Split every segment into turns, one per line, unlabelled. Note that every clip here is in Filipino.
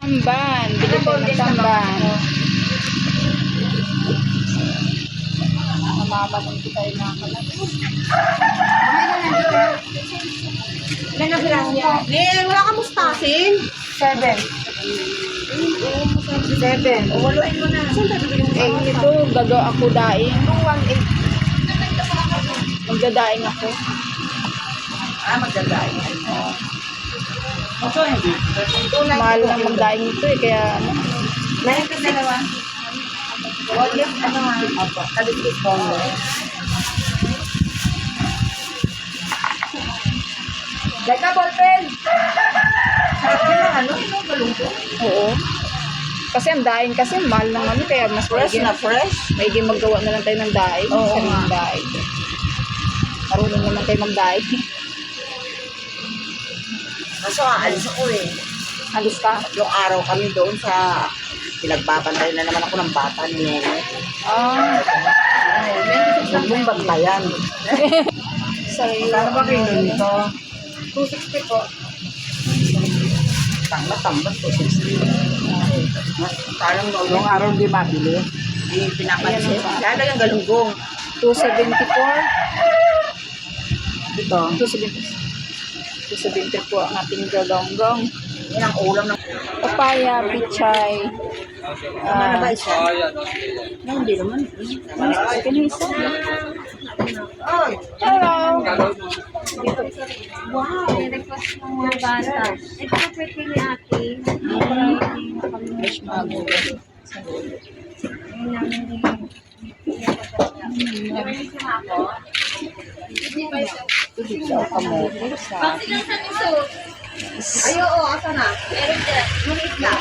Tamban. Bili tayo ng tamban. Mamamatang ko tayo mga kalabs.
Ilan na piraso po? Wala ka mustasin?
7. 7.
Uwaluin mo na. Saan tayo bibili mo?
Ito, gagawa ako daing. 1.8. Magdadaing ako.
Magdadaing.
Mahal na magdaing ito eh, kaya ano.
Lahat ka dalawa. Wallet, ano nga? Opo. Kaliskis bongo. Deka, ballpen! Sarap din ng ano? Ito, galungkong.
Oo. Kasi ang daing kasi mahal ng ano, kaya mas
Fresh na fresh?
maigi magawa na lang tayo ng daing.
Oo
Kasi
nga.
ng daing. Marunong naman tayo magdaing.
Kaso aalis ako eh.
Halos ka.
Yung araw kami doon sa pinagbabantay na naman ako ng bata ni Nene.
Ah.
Huwag mong bantayan.
Sorry.
Kano ba kayo nito?
260 po.
Tambas ko. Parang noong araw hindi mabili. Hindi pinapansin. Lalo yung galunggong.
274.
Ito.
270 po ang ating gagonggong.
Yan ang ulam ng...
Papaya, pichay.
Ano na ba isa? Hindi naman.
Kinisa.
Ay!
Hello.
Wow! Request ng mga bata. Ito na pwede ni ate.
Fresh mago.
Ayun namin din.
Ito dito ang kamote sa
Ay, oo. Asa na? Maliit na.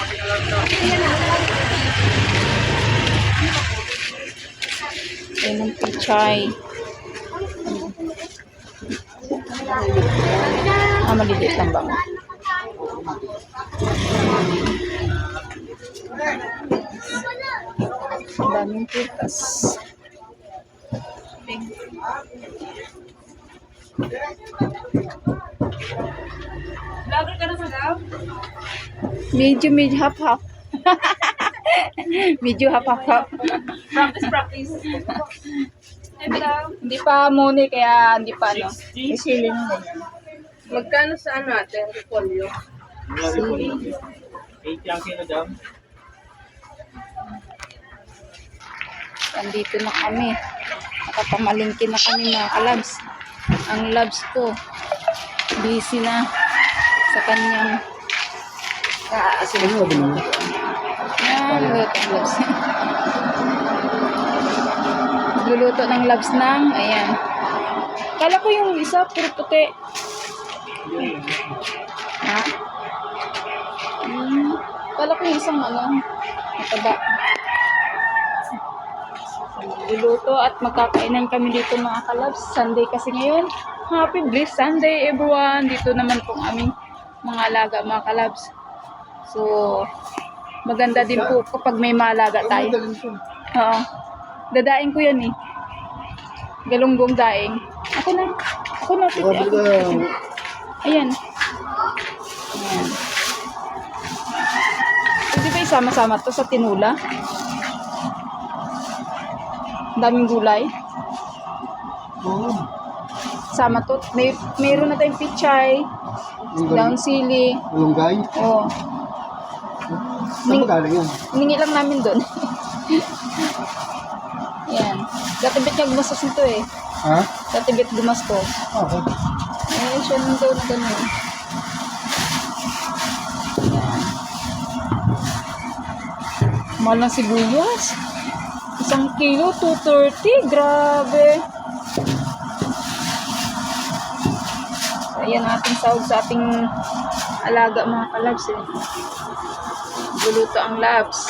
ng pichay. Maliliit lang ba? Ang daming putas.
Vlogger ka na sa daw?
Medyo hap-hap. Medyo hap-hap.
Practice.
Hindi pa muna kaya hindi pa ano.
Isili na yan.
Magkano sa ano ate? Repolyo?
80 ang kilo daw.
Andito na kami. Nakapamalingki na kami mga kalabs. Ang labs ko busy na sa kanyang
Asin mo din mo.
Luluto ng labs ng ayan. Kala ko yung isa puro puti. Ha? Kala ko yung isang ano mataba. Luluto at magkakainan kami dito mga kalabs. Sunday kasi ngayon. Happy blessed Sunday everyone. Dito naman pong aming mga alaga mga kalabs. So, maganda din po kapag may malaga tayo. Oo. Dadaing ko yan eh. Galunggong daing. Ako na. Ayan. Ayan. Pwede ba isama-sama to sa tinula? Daming gulay. Sama to. Mayroon na tayong pichay. Down sili.
Malunggay?
Oh.
Saan ba galing yan?
Hiningi lang namin doon. Yan. Datibit niya gumastos nito eh.
Ha?
Datibit gumastos.
Okay.
Eh, siya nang daw na gano'n. Mahal ng sibuyas. 1 kilo, 230. Grabe. So, ayan ang ating sahog sa ating alaga mga kalabs eh. Guluto ang labs.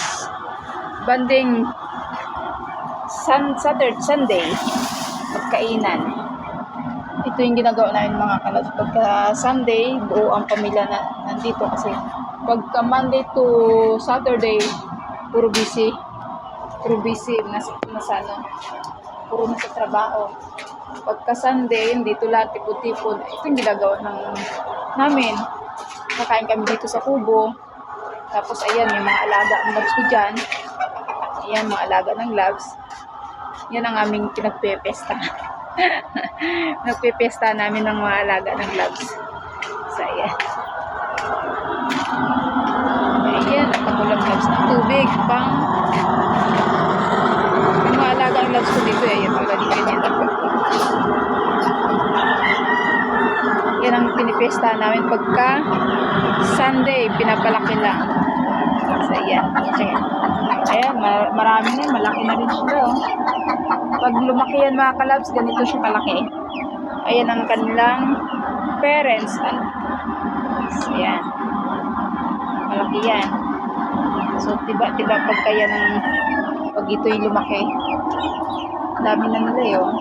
Banding Saturday, Sunday. Pagkainan. Ito yung ginagawa namin mga kalabs. Pagka Sunday, buo ang pamilya na nandito kasi pagka Monday to Saturday, puro busy. Puro busy. Nasa ano, puro nasa trabaho. Pagka Sunday, dito lahat tipon-tipon. Ito yung ginagawa namin. Kakain kami dito sa kubo. Tapos ayan, may mga alaga ang loves ko dyan. Ayan, mga alaga ng loves. Yan ang aming pinagpepesta. Nagpepesta namin ng mga alaga ng loves. So, ayan. Ayan, napakulang loves ng tubig. Pang yung mga alaga ang loves ko dito. Ayan, magaling ganyan. Yan ang pinipesta namin pagka Sunday, pinapalaki lang. So, ayan. Ayan, marami na, malaki na rin sila. Oh. Pag lumaki yan mga kalabs, ganito siya kalaki. Ayan ang kanilang parents. So, ayan. Malaki yan. So, tiba-tiba pagka yan ang, pag ito'y lumaki. Dami na nila yun.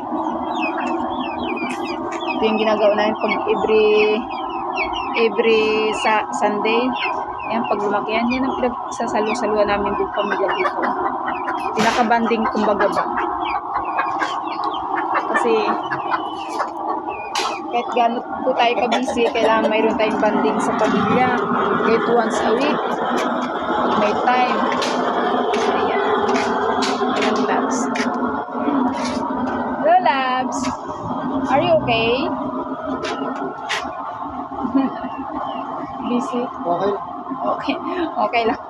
Ito yung ginagawa namin pag every Sunday. Yan, pag lumaki yan, yan ang pinagsasalo-saluan namin din pamilya dito. Pinaka-banding kumbaga ba. Kasi, kahit gano'n po tayo ka-busy, kailangan mayroon tayong banding sa pamilya. Kahit once a week, may time. Ayan. Ayan, Labs. Hello, Labs. Are you okay? Busy?
Okay.
Okay. Okay lang.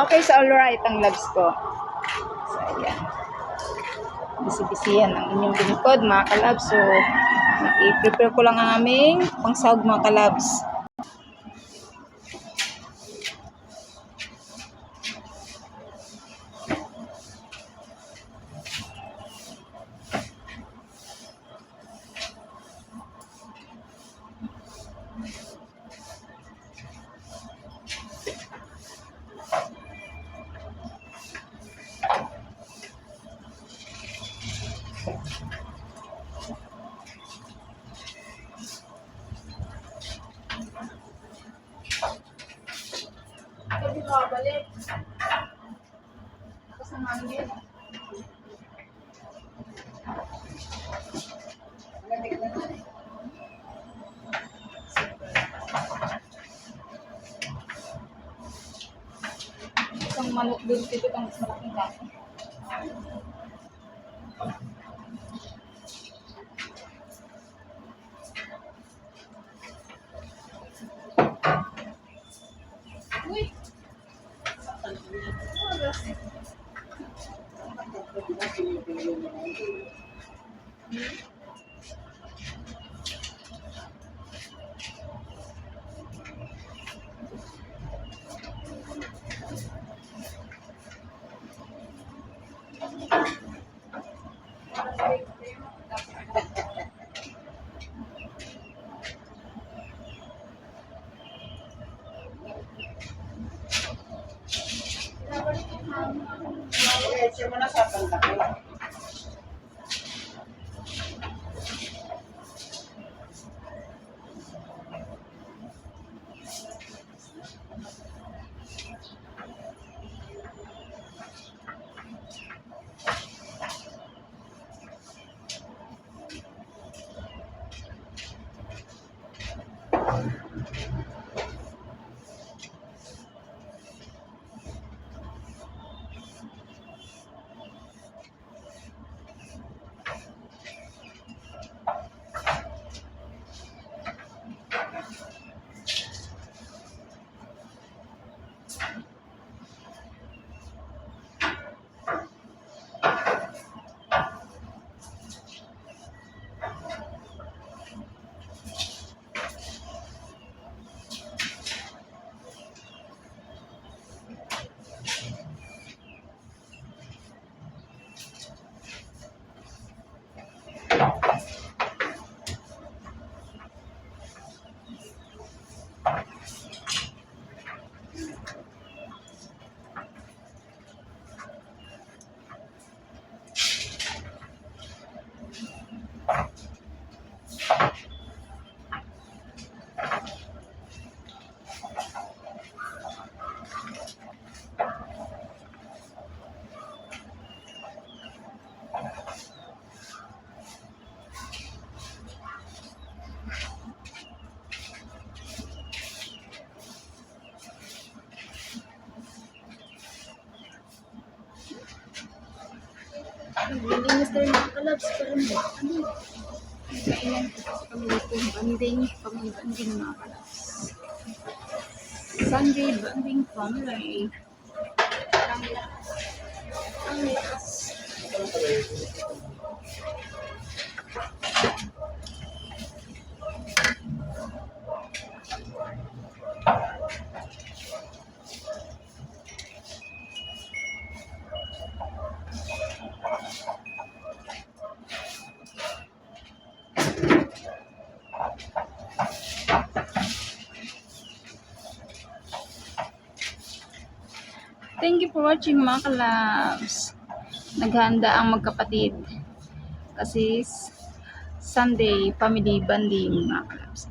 Okay, so alright ang Labs ko. So, ayan. Busy-busy yan ang inyong lingkod, mga kalabs. So, i-prepare ko lang ang aming pangsahog, mga kalabs. Hindi ko balik. Kasi mangin. Isang manok din dito ang mas malaking kaso. Uy!
Siya mo na sa pantake.
Naglilinis tayo mga kalabs para ano. Kainan ko kasi kami dito. Banding mga kalabs. Sunday banding family. Ang likas. Thank you for watching mga kalabs. Naghahanda ang magkapatid. Kasi Sunday family banding mga kalabs.